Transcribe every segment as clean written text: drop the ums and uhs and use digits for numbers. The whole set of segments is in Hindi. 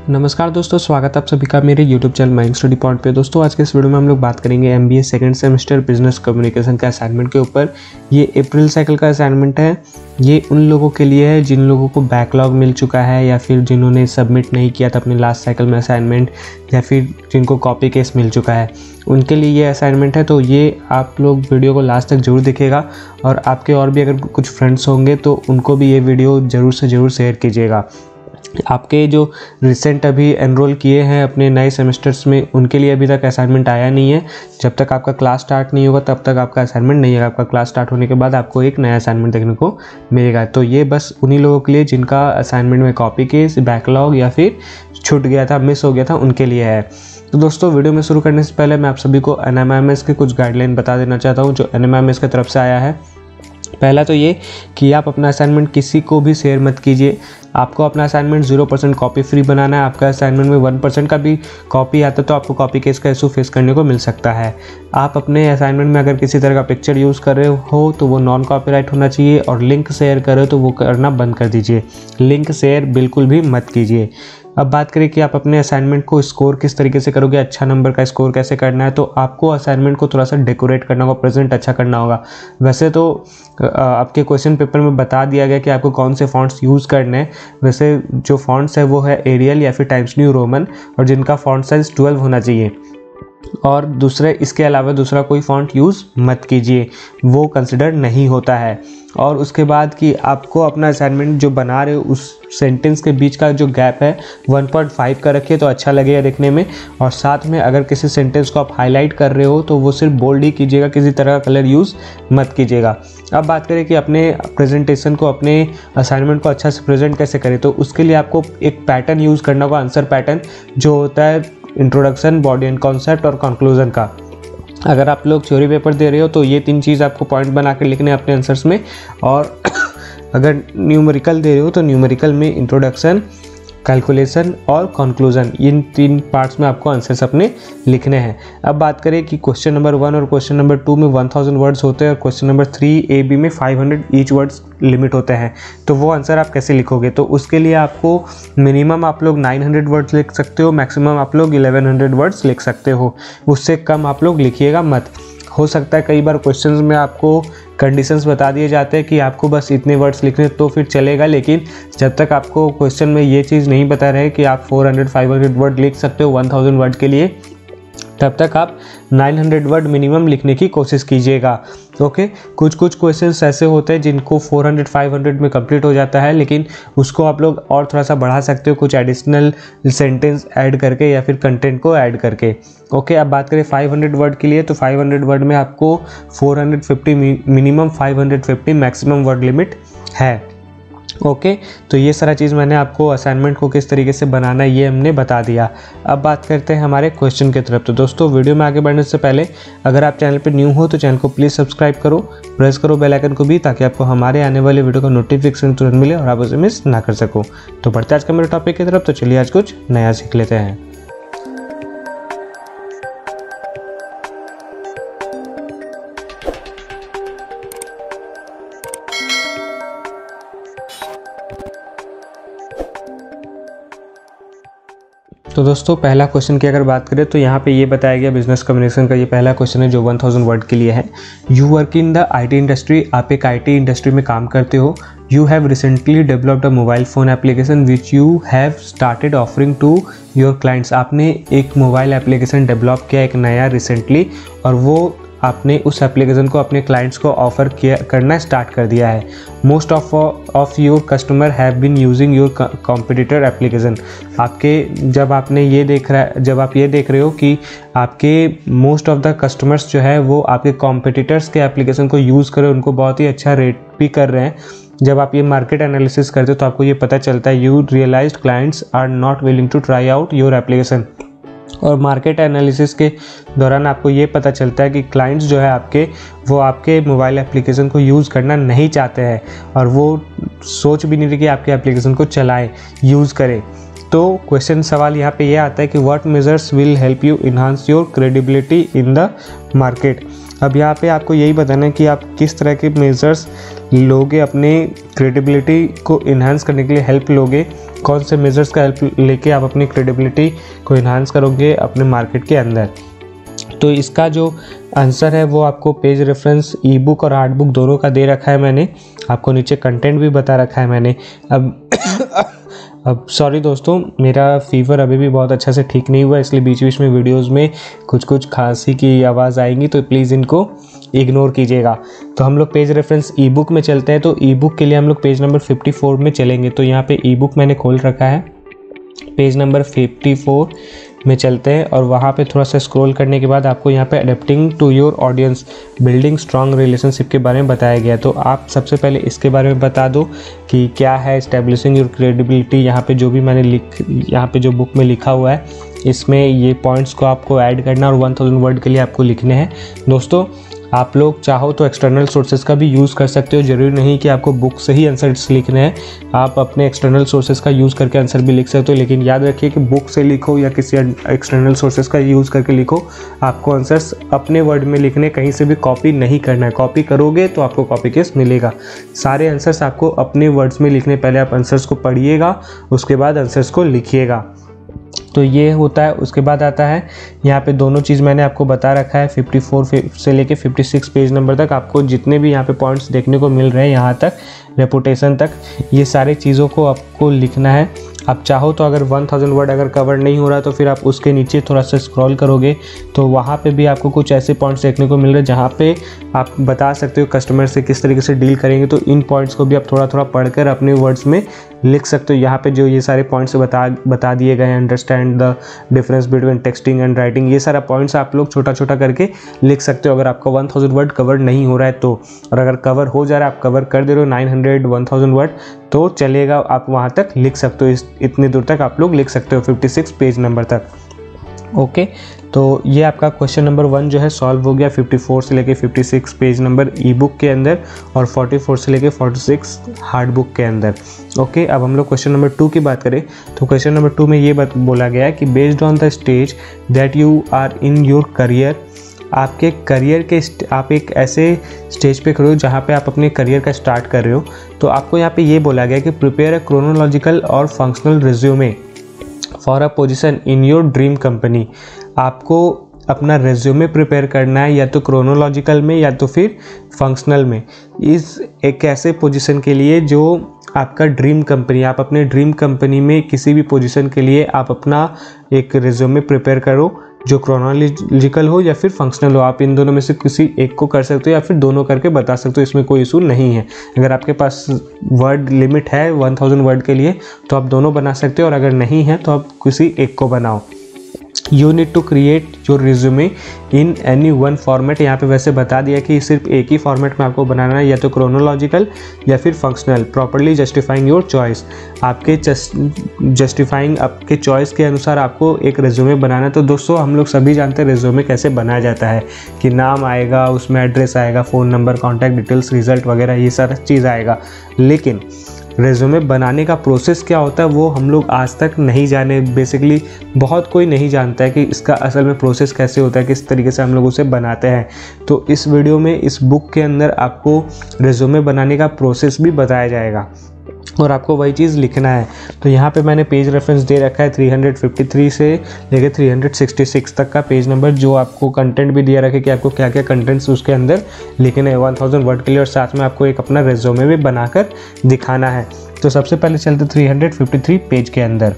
नमस्कार दोस्तों, स्वागत है आप सभी का मेरे YouTube channel mind study point पे। दोस्तों आज के इस वीडियो में हम लोग बात करेंगे MBA second semester business communication का असाइनमेंट के ऊपर। ये अप्रैल साइकिल का असाइनमेंट है। ये उन लोगों के लिए है जिन लोगों को बैकलॉग मिल चुका है या फिर जिन्होंने सबमिट नहीं किया था अपने लास्ट साइकिल में असाइनमेंट, या फिर जिनको कॉपी केस मिल चुका है, उनके लिए ये असाइनमेंट है। तो ये आप लोग वीडियो को लास्ट तक जरूर देखिएगा और आपके और भी अगर कुछ फ्रेंड्स होंगे तो उनको भी ये वीडियो ज़रूर से ज़रूर शेयर कीजिएगा। आपके जो रिसेंट अभी एनरोल किए हैं अपने नए सेमेस्टर्स में, उनके लिए अभी तक असाइनमेंट आया नहीं है। जब तक आपका क्लास स्टार्ट नहीं होगा तब तक आपका असाइनमेंट नहीं आएगा। आपका क्लास स्टार्ट होने के बाद आपको एक नया असाइनमेंट देखने को मिलेगा। तो ये बस उन्हीं लोगों के लिए जिनका असाइनमेंट में कॉपी केस, बैकलॉग या फिर छूट गया था, मिस हो गया था, उनके लिए है। तो दोस्तों वीडियो में शुरू करने से पहले मैं आप सभी को NMIMS के कुछ गाइडलाइन बता देना चाहता हूँ जो NMIMS की तरफ से आया है। पहला तो ये कि आप अपना असाइनमेंट किसी को भी शेयर मत कीजिए। आपको अपना असाइनमेंट 0% कॉपी फ्री बनाना है। आपका असाइनमेंट में 1% का भी कॉपी आता है तो आपको कॉपी केस का इशू फेस करने को मिल सकता है। आप अपने असाइनमेंट में अगर किसी तरह का पिक्चर यूज़ कर रहे हो तो वो नॉन कॉपीराइट होना चाहिए, और लिंक शेयर कर रहे हो तो वो करना बंद कर दीजिए। लिंक शेयर बिल्कुल भी मत कीजिए। अब बात करें कि आप अपने असाइनमेंट को स्कोर किस तरीके से करोगे, अच्छा नंबर का स्कोर कैसे करना है। तो आपको असाइनमेंट को थोड़ा सा डेकोरेट करना होगा, प्रेजेंट अच्छा करना होगा। वैसे तो आपके क्वेश्चन पेपर में बता दिया गया कि आपको कौन से फॉन्ट्स यूज़ करने हैं। वैसे जो फॉन्ट्स है वो है एरियल या फिर टाइम्स न्यू रोमन, और जिनका फॉन्ट साइज 12 होना चाहिए। और दूसरे इसके अलावा दूसरा कोई फॉन्ट यूज़ मत कीजिए, वो कंसिडर नहीं होता है। और उसके बाद कि आपको अपना असाइनमेंट जो बना रहे हो उस सेंटेंस के बीच का जो गैप है 1.5 का रखिए तो अच्छा लगेगा देखने में। और साथ में अगर किसी सेंटेंस को आप हाईलाइट कर रहे हो तो वो सिर्फ बोल्ड ही कीजिएगा, किसी तरह का कलर यूज़ मत कीजिएगा। अब बात करें कि अपने प्रेजेंटेशन को, अपने असाइनमेंट को अच्छा से प्रेजेंट कैसे करें, तो उसके लिए आपको एक पैटर्न यूज़ करना होगा, आंसर पैटर्न, जो होता है इंट्रोडक्शन, बॉडी एंड कॉन्सेप्ट और कंक्लूजन का। अगर आप लोग थ्योरी पेपर दे रहे हो तो ये 3 चीज़ आपको पॉइंट बना कर लिखने हैं अपने आंसर्स में। और अगर न्यूमेरिकल दे रहे हो तो न्यूमेरिकल में इंट्रोडक्शन, कैलकुलेशन और कंक्लूजन, इन 3 पार्ट्स में आपको आंसर्स अपने लिखने हैं। अब बात करें कि क्वेश्चन नंबर 1 और क्वेश्चन नंबर 2 में 1000 वर्ड्स होते हैं, और क्वेश्चन नंबर 3 AB में 500 ईच वर्ड्स लिमिट होते हैं। तो वो आंसर आप कैसे लिखोगे, तो उसके लिए आपको मिनिमम आप लोग 900 वर्ड्स लिख सकते हो, मैक्सिमम आप लोग 1100 वर्ड्स लिख सकते हो। उससे कम आप लोग लिखिएगा मत। हो सकता है कई बार क्वेश्चंस में आपको कंडीशंस बता दिए जाते हैं कि आपको बस इतने वर्ड्स लिखने तो फिर चलेगा, लेकिन जब तक आपको क्वेश्चन में ये चीज़ नहीं बता रहे कि आप 400-500 वर्ड लिख सकते हो 1000 वर्ड के लिए, तब तक आप 900 वर्ड मिनिमम लिखने की कोशिश कीजिएगा। ओके, कुछ क्वेश्चंस ऐसे होते हैं जिनको 400-500 में कंप्लीट हो जाता है, लेकिन उसको आप लोग और थोड़ा सा बढ़ा सकते हो कुछ एडिशनल सेंटेंस ऐड करके या फिर कंटेंट को ऐड करके। ओके, अब बात करें 500 वर्ड के लिए, तो 500 वर्ड में आपको 450 मिनिमम, 550 मैक्सिमम वर्ड लिमिट है। ओके, तो ये सारा चीज़ मैंने आपको असाइनमेंट को किस तरीके से बनाना है ये हमने बता दिया। अब बात करते हैं हमारे क्वेश्चन की तरफ। तो दोस्तों वीडियो में आगे बढ़ने से पहले अगर आप चैनल पर न्यू हो तो चैनल को प्लीज़ सब्सक्राइब करो, प्रेस करो बेल आइकन को भी, ताकि आपको हमारे आने वाले वीडियो का नोटिफिकेशन तुरंत मिले और आप उसे मिस ना कर सको। तो बढ़ते आज का मेरे टॉपिक की तरफ। तो चलिए आज कुछ नया सीख लेते हैं। तो दोस्तों पहला क्वेश्चन की अगर बात करें तो यहाँ पे ये बताया गया, बिजनेस कम्युनिकेशन का ये पहला क्वेश्चन है जो 1000 वर्ड के लिए है। You work in the IT industry, आप एक IT इंडस्ट्री में काम करते हो। You have recently developed a mobile phone application which you have started offering to your clients. आपने एक मोबाइल एप्लीकेशन डेवलप किया एक नया रिसेंटली, और वो आपने उस एप्लीकेशन को अपने क्लाइंट्स को ऑफ़र करना स्टार्ट कर दिया है। Most of your customer have been using your competitor application. आपके जब आप ये देख रहे हो कि आपके मोस्ट ऑफ द कस्टमर्स जो है वो आपके कॉम्पिटिटर्स के एप्लीकेशन को यूज़ कर रहे हैं, उनको बहुत ही अच्छा रेट भी कर रहे हैं। जब आप ये मार्केट एनालिसिस करते हो तो आपको ये पता चलता है you realized clients are not willing to try out your application. और मार्केट एनालिसिस के दौरान आपको ये पता चलता है कि क्लाइंट्स जो है वो आपके मोबाइल एप्लीकेशन को यूज़ करना नहीं चाहते हैं, और वो सोच भी नहीं रहे कि आपके एप्लीकेशन को चलाएं, यूज़ करें। तो क्वेश्चन सवाल यहाँ पे ये आता है कि what measures will help you enhance your credibility in the market. अब यहाँ पे आपको यही बताना है कि आप किस तरह के मेजर्स लोगे, अपने क्रेडिबिलिटी को इन्हांस करने के लिए हेल्प लोगे कौन से मेजर्स का हेल्प लेके आप अपनी क्रेडिबिलिटी को इन्हांस करोगे अपने मार्केट के अंदर। तो इसका जो आंसर है वो आपको पेज रेफरेंस ई बुक और हार्ड बुक दोनों का दे रखा है मैंने, आपको नीचे कंटेंट भी बता रखा है मैंने। अब सॉरी दोस्तों, मेरा फ़ीवर अभी भी बहुत अच्छा से ठीक नहीं हुआ, इसलिए बीच बीच में वीडियोस में कुछ खांसी की आवाज़ आएंगी, तो प्लीज़ इनको इग्नोर कीजिएगा। तो हम लोग पेज रेफरेंस ई बुक में चलते हैं। तो ई बुक के लिए हम लोग पेज नंबर 54 में चलेंगे। तो यहाँ पे ई बुक मैंने खोल रखा है, पेज नंबर 54 में चलते हैं और वहाँ पे थोड़ा सा स्क्रॉल करने के बाद आपको यहाँ पे adapting to your audience building strong relationship के बारे में बताया गया। तो आप सबसे पहले इसके बारे में बता दो कि क्या है एस्टेब्लिशिंग योर क्रेडिबिलिटी। यहाँ पे जो भी मैंने यहाँ पे जो बुक में लिखा हुआ है, इसमें ये पॉइंट्स को आपको ऐड करना और 1000 वर्ड के लिए आपको लिखने हैं। दोस्तों आप लोग चाहो तो एक्सटर्नल सोर्सेज का भी यूज़ कर सकते हो, ज़रूरी नहीं कि आपको बुक से ही आंसर्स लिखने हैं, आप अपने एक्सटर्नल सोर्सेज का यूज़ करके आंसर भी लिख सकते हो। लेकिन याद रखिए कि बुक से लिखो या किसी एक्सटर्नल सोर्सेज का यूज़ करके लिखो, आपको आंसर्स अपने वर्ड में लिखने, कहीं से भी कॉपी नहीं करना है। कॉपी करोगे तो आपको कॉपी केस मिलेगा। सारे आंसर्स आपको अपने वर्ड्स में लिखने, पहले आप आंसर्स को पढ़िएगा, उसके बाद आंसर्स को लिखिएगा। तो ये होता है। उसके बाद आता है यहाँ पे दोनों चीज़ मैंने आपको बता रखा है, 54 से लेके 56 पेज नंबर तक आपको जितने भी यहाँ पे पॉइंट्स देखने को मिल रहे हैं, यहाँ तक रेपुटेशन तक, ये सारे चीज़ों को आपको लिखना है। आप चाहो तो अगर 1000 वर्ड अगर कवर नहीं हो रहा तो फिर आप उसके नीचे थोड़ा सा स्क्रॉल करोगे तो वहाँ पे भी आपको कुछ ऐसे पॉइंट्स देखने को मिल रहे हैं जहाँ पे आप बता सकते हो कस्टमर से किस तरीके से डील करेंगे। तो इन पॉइंट्स को भी आप थोड़ा थोड़ा पढ़कर अपने वर्ड्स में लिख सकते हो। यहाँ पे जो ये सारे पॉइंट्स बता दिए गए हैं, understand the difference between texting and writing, ये सारा पॉइंट्स आप लोग छोटा छोटा करके लिख सकते हो अगर आपका 1000 वर्ड कवर नहीं हो रहा है तो। और अगर कवर हो जा रहा है, आप कवर कर दे रहे हो 900 1000 वर्ड तो चलेगा, आप वहाँ तक लिख सकते हो, इतनी दूर तक आप लोग लिख सकते हो 56 पेज नंबर तक। ओके, तो ये आपका क्वेश्चन नंबर 1 जो है सॉल्व हो गया 54 से लेके 56 पेज नंबर ई बुक के अंदर और 44 से लेके 46 हार्ड बुक के अंदर। ओके, अब हम लोग क्वेश्चन नंबर 2 की बात करें तो क्वेश्चन नंबर 2 में ये बोला गया है कि based on the stage that you are in your career, आपके करियर के आप एक ऐसे स्टेज पे खड़े हो जहाँ पे आप अपने करियर का स्टार्ट कर रहे हो। तो आपको यहाँ पे ये बोला गया कि प्रिपेयर अ क्रोनोलॉजिकल और functional resume for a position in your dream company. आपको अपना रेज्यूमे प्रिपेयर करना है या तो क्रोनोलॉजिकल में या तो फिर फंक्शनल में, इस एक ऐसे पोजीशन के लिए जो आपका ड्रीम कंपनी, आप अपने ड्रीम कंपनी में किसी भी पोजीशन के लिए आप अपना एक रेज्यूमे प्रिपेयर करो जो क्रोनोलॉजिकल हो या फिर फंक्शनल हो। आप इन दोनों में से किसी एक को कर सकते हो या फिर दोनों करके बता सकते हो, इसमें कोई इशू नहीं है। अगर आपके पास वर्ड लिमिट है 1000 वर्ड के लिए तो आप दोनों बना सकते हो और अगर नहीं है तो आप किसी एक को बनाओ। You need to create your resume in any one format. यहाँ पे वैसे बता दिया कि सिर्फ एक ही फॉर्मेट में आपको बनाना है, या तो क्रोनोलॉजिकल या फिर functional, properly justifying your choice. आपके जस्टिफाइंग आपके चॉइस के अनुसार आपको एक रिज्यूमे बनाना है। तो दोस्तों हम लोग सभी जानते हैं रिज्यूमे कैसे बनाया जाता है कि नाम आएगा, उसमें एड्रेस आएगा, phone number, contact details, result वगैरह ये सारा चीज़ आएगा। लेकिन रेज्यूमे बनाने का प्रोसेस क्या होता है वो हम लोग आज तक नहीं जाने, बेसिकली बहुत कोई नहीं जानता है कि इसका असल में प्रोसेस कैसे होता है, किस तरीके से हम लोग उसे बनाते हैं। तो इस वीडियो में इस बुक के अंदर आपको रेज्यूमे बनाने का प्रोसेस भी बताया जाएगा और आपको वही चीज़ लिखना है। तो यहाँ पे मैंने पेज रेफरेंस दे रखा है 353 से लेकर 366 तक का पेज नंबर, जो आपको कंटेंट भी दिया रखे कि आपको क्या क्या कंटेंट्स उसके अंदर लिखने हैं 1000 वर्ड के लिए, और साथ में आपको एक अपना रेज्यूमे भी बनाकर दिखाना है। तो सबसे पहले चलते 353 पेज के अंदर।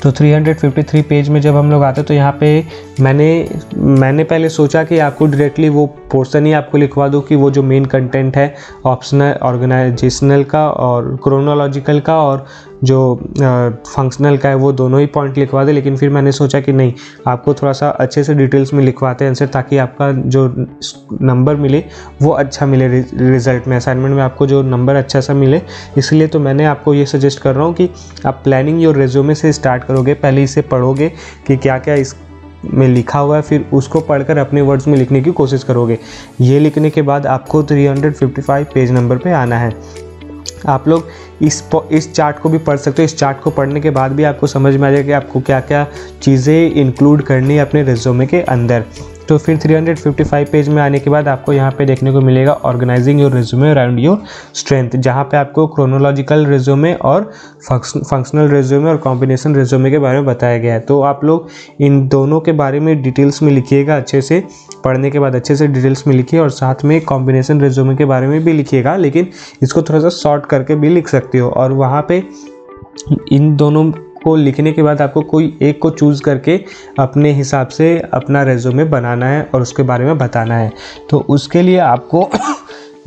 तो 353 पेज में जब हम लोग आते तो यहाँ पे मैंने पहले सोचा कि आपको डायरेक्टली वो पोर्शन ही आपको लिखवा दूँ कि वो जो मेन कंटेंट है ऑप्शनल, ऑर्गेनाइजेशनल का और क्रोनोलॉजिकल का और जो फंक्शनल का है वो दोनों ही पॉइंट लिखवा दे। लेकिन फिर मैंने सोचा कि नहीं, आपको थोड़ा सा अच्छे से डिटेल्स में लिखवाते हैं आंसर, ताकि आपका जो नंबर मिले वो अच्छा मिले रिजल्ट में, असाइनमेंट में आपको जो नंबर अच्छा सा मिले। इसलिए तो मैंने आपको ये सजेस्ट कर रहा हूँ कि आप प्लानिंग योर रेज्यूमे से स्टार्ट करोगे, पहले इसे पढ़ोगे कि क्या क्या इस में लिखा हुआ है, फिर उसको पढ़कर अपने वर्ड्स में लिखने की कोशिश करोगे। ये लिखने के बाद आपको 355 पेज नंबर पे आना है। आप लोग इस चार्ट को भी पढ़ सकते हो। इस चार्ट को पढ़ने के बाद भी आपको समझ में आ जाएगा कि आपको क्या क्या चीज़ें इंक्लूड करनी है अपने रेज्यूमे के अंदर। तो फिर 355 पेज में आने के बाद आपको यहाँ पे देखने को मिलेगा organizing your resume around your strength, जहाँ पे आपको क्रोनोलॉजिकल रिज्यूमे और फंक्शनल रिज्यूमे और कॉम्बिनेशन रिज्यूमे के बारे में बताया गया है। तो आप लोग इन दोनों के बारे में डिटेल्स में लिखिएगा, अच्छे से पढ़ने के बाद अच्छे से डिटेल्स में लिखिए और साथ में कॉम्बिनेशन रिज्यूमे के बारे में भी लिखिएगा, लेकिन इसको थोड़ा सा शॉर्ट करके भी लिख सकते हो। और वहाँ पे इन दोनों को लिखने के बाद आपको कोई एक को चूज़ करके अपने हिसाब से अपना रेज्यूमे बनाना है और उसके बारे में बताना है। तो उसके लिए आपको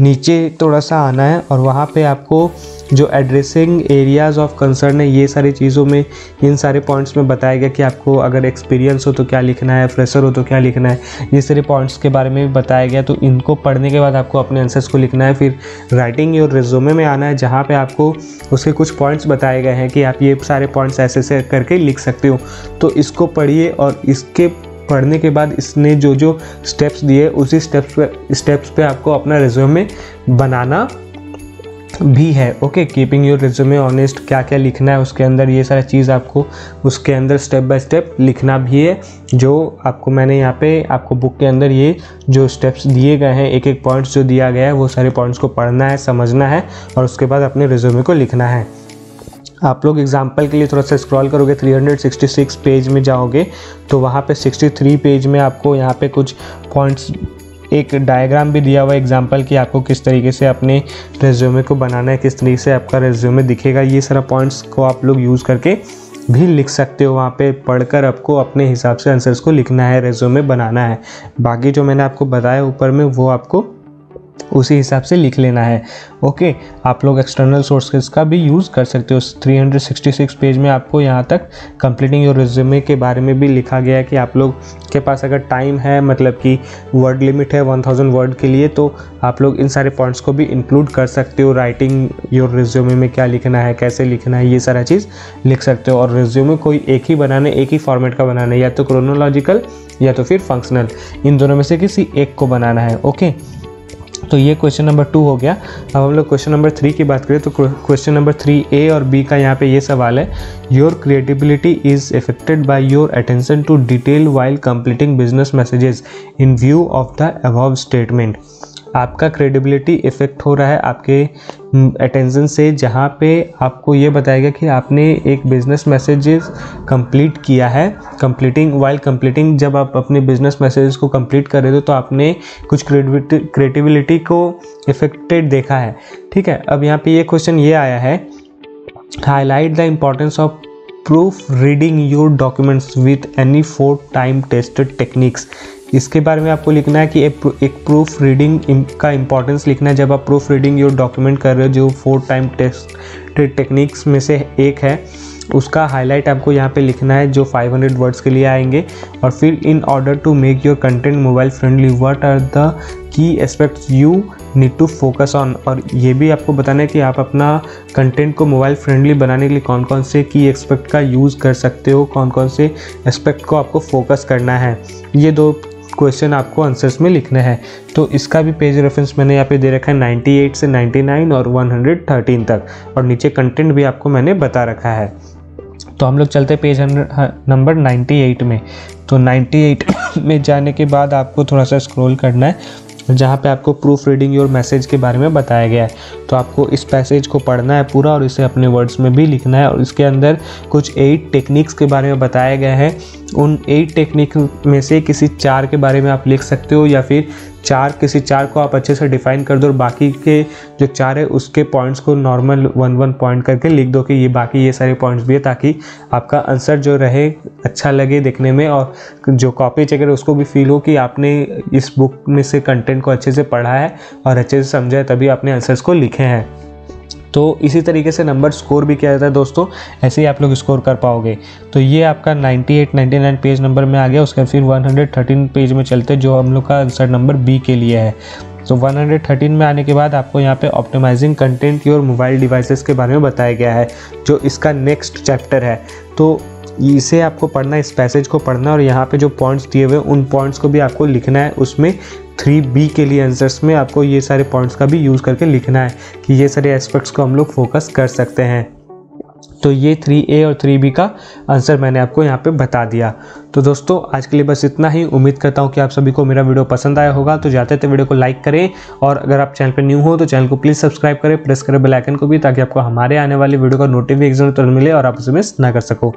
नीचे थोड़ा सा आना है और वहाँ पे आपको जो एड्रेसिंग एरियाज़ ऑफ कंसर्न है, ये सारी चीज़ों में इन सारे पॉइंट्स में बताया गया कि आपको अगर एक्सपीरियंस हो तो क्या लिखना है, फ्रेशर हो तो क्या लिखना है, ये सारे पॉइंट्स के बारे में भी बताया गया। तो इनको पढ़ने के बाद आपको अपने आंसर्स को लिखना है। फिर राइटिंग योर रिज्यूमे में आना है, जहाँ पे आपको उसके कुछ पॉइंट्स बताए गए हैं कि आप ये सारे पॉइंट्स ऐसे ऐसे करके लिख सकते हो। तो इसको पढ़िए और इसके पढ़ने के बाद इसने जो जो स्टेप्स दिए उसी स्टेप्स पे आपको अपना रिज्यूमे बनाना भी है। Okay, keeping your resume honest, क्या क्या लिखना है उसके अंदर, ये सारा चीज़ आपको उसके अंदर स्टेप बाय स्टेप लिखना भी है। जो आपको मैंने यहाँ पे आपको बुक के अंदर ये जो स्टेप्स दिए गए हैं, एक एक पॉइंट्स जो दिया गया है, वो सारे पॉइंट्स को पढ़ना है, समझना है और उसके बाद अपने रिज्यूमे को लिखना है। आप लोग एग्जाम्पल के लिए थोड़ा सा स्क्रॉल करोगे, 366 पेज में जाओगे तो वहाँ पे 63 पेज में आपको यहाँ पे कुछ पॉइंट्स, एक डायग्राम भी दिया हुआ है एग्जाम्पल कि आपको किस तरीके से अपने रेज्यूमे को बनाना है, किस तरीके से आपका रेज्यूमे दिखेगा। ये सारा पॉइंट्स को आप लोग यूज़ करके भी लिख सकते हो। वहाँ पे पढ़कर आपको अपने हिसाब से आंसर्स को लिखना है, रेज्यूमे बनाना है। बाकी जो मैंने आपको बताया ऊपर में वो आपको उसी हिसाब से लिख लेना है। ओके, आप लोग एक्सटर्नल सोर्सेज का भी यूज़ कर सकते हो। 366 पेज में आपको यहाँ तक कंप्लीटिंग योर रिज्यूमे के बारे में भी लिखा गया है कि आप लोग के पास अगर टाइम है, मतलब कि वर्ड लिमिट है 1000 वर्ड के लिए, तो आप लोग इन सारे पॉइंट्स को भी इंक्लूड कर सकते हो। राइटिंग योर रिज्यूमे में क्या लिखना है, कैसे लिखना है, ये सारा चीज़ लिख सकते हो। और रिज्यूमे कोई एक ही बनाना है, एक ही फॉर्मेट का बनाना है, या तो क्रोनोलॉजिकल या तो फिर फंक्शनल, इन दोनों में से किसी एक को बनाना है। ओके, तो ये क्वेश्चन नंबर 2 हो गया। अब हम लोग क्वेश्चन नंबर 3 की बात करें तो क्वेश्चन नंबर 3A और B का यहाँ पे ये सवाल है, your credibility is affected by your attention to detail while completing business messages in view of the above statement. आपका क्रेडिबिलिटी इफेक्ट हो रहा है आपके अटेंशन से, जहाँ पे आपको ये बताएगा कि आपने एक बिजनेस मैसेजेस कंप्लीट किया है। कंप्लीटिंग जब आप अपने बिजनेस मैसेजेस को कंप्लीट कर रहे हो तो आपने कुछ क्रिएटिबिलिटी को इफेक्टेड देखा है। ठीक है, अब यहाँ पे ये क्वेश्चन ये आया है, highlight the importance of proof reading your documents with any 4 time tested techniques. इसके बारे में आपको लिखना है कि एक प्रूफ रीडिंग का इंपॉर्टेंस लिखना है। जब आप प्रूफ रीडिंग योर डॉक्यूमेंट कर रहे हो, जो 4 टाइम टेस्टेड टेक्निक्स में से एक है, उसका हाईलाइट आपको यहाँ पे लिखना है, जो 500 वर्ड्स के लिए आएंगे। और फिर in order to make your content mobile friendly, what are the key aspects you need to focus on. और ये भी आपको बताना है कि आप अपना कंटेंट को मोबाइल फ्रेंडली बनाने के लिए कौन कौन से की एस्पेक्ट का यूज़ कर सकते हो, कौन कौन से एस्पेक्ट को आपको फोकस करना है। ये 2 क्वेश्चन आपको आंसर्स में लिखने हैं। तो इसका भी पेज रेफरेंस मैंने यहाँ पे दे रखा है 98 से 99 और 113 तक, और नीचे कंटेंट भी आपको मैंने बता रखा है। तो हम लोग चलते पेज नंबर 98 में। तो 98 में जाने के बाद आपको थोड़ा सा स्क्रॉल करना है, जहाँ पे आपको प्रूफ रीडिंग योर मैसेज के बारे में बताया गया है। तो आपको इस पैसेज को पढ़ना है पूरा और इसे अपने वर्ड्स में भी लिखना है। और इसके अंदर कुछ 8 टेक्निक्स के बारे में बताया गया है। उन 8 टेक्निक में से किसी 4 के बारे में आप लिख सकते हो, या फिर किसी 4 को आप अच्छे से डिफाइन कर दो और बाकी के जो 4 है उसके पॉइंट्स को नॉर्मल 1-1 पॉइंट करके लिख दो कि ये बाकी ये सारे पॉइंट्स भी है, ताकि आपका आंसर जो रहे अच्छा लगे देखने में, और जो कॉपी चेकर उसको भी फील हो कि आपने इस बुक में से कंटेंट को अच्छे से पढ़ा है और अच्छे से समझा है, तभी आपने आंसर्स को लिखे हैं। तो इसी तरीके से नंबर स्कोर भी किया जाता है दोस्तों, ऐसे ही आप लोग स्कोर कर पाओगे। तो ये आपका 98-99 पेज नंबर में आ गया। उसके फिर 113 पेज में चलते, जो हम लोग का आंसर नंबर बी के लिए है। तो 113 में आने के बाद आपको यहाँ पे optimizing content your mobile devices के बारे में बताया गया है, जो इसका नेक्स्ट चैप्टर है। तो इसे आपको पढ़ना, इस पैसेज को पढ़ना, और यहाँ पे जो पॉइंट्स दिए हुए उन पॉइंट्स को भी आपको लिखना है। उसमें 3B के लिए आंसर्स में आपको ये सारे पॉइंट्स का भी यूज़ करके लिखना है कि ये सारे एस्पेक्ट्स को हम लोग फोकस कर सकते हैं। तो ये 3A और 3B का आंसर मैंने आपको यहाँ पे बता दिया। तो दोस्तों आज के लिए बस इतना ही। उम्मीद करता हूँ कि आप सभी को मेरा वीडियो पसंद आया होगा। तो जाते वीडियो को लाइक करें और अगर आप चैनल पर न्यू हो तो चैनल को प्लीज़ सब्सक्राइब करें, प्रेस करें बेल आइकन को भी, ताकि आपको हमारे आने वाली वीडियो का नोटिफिकेशन तुरंत मिले और आप उसे मिस ना कर सको।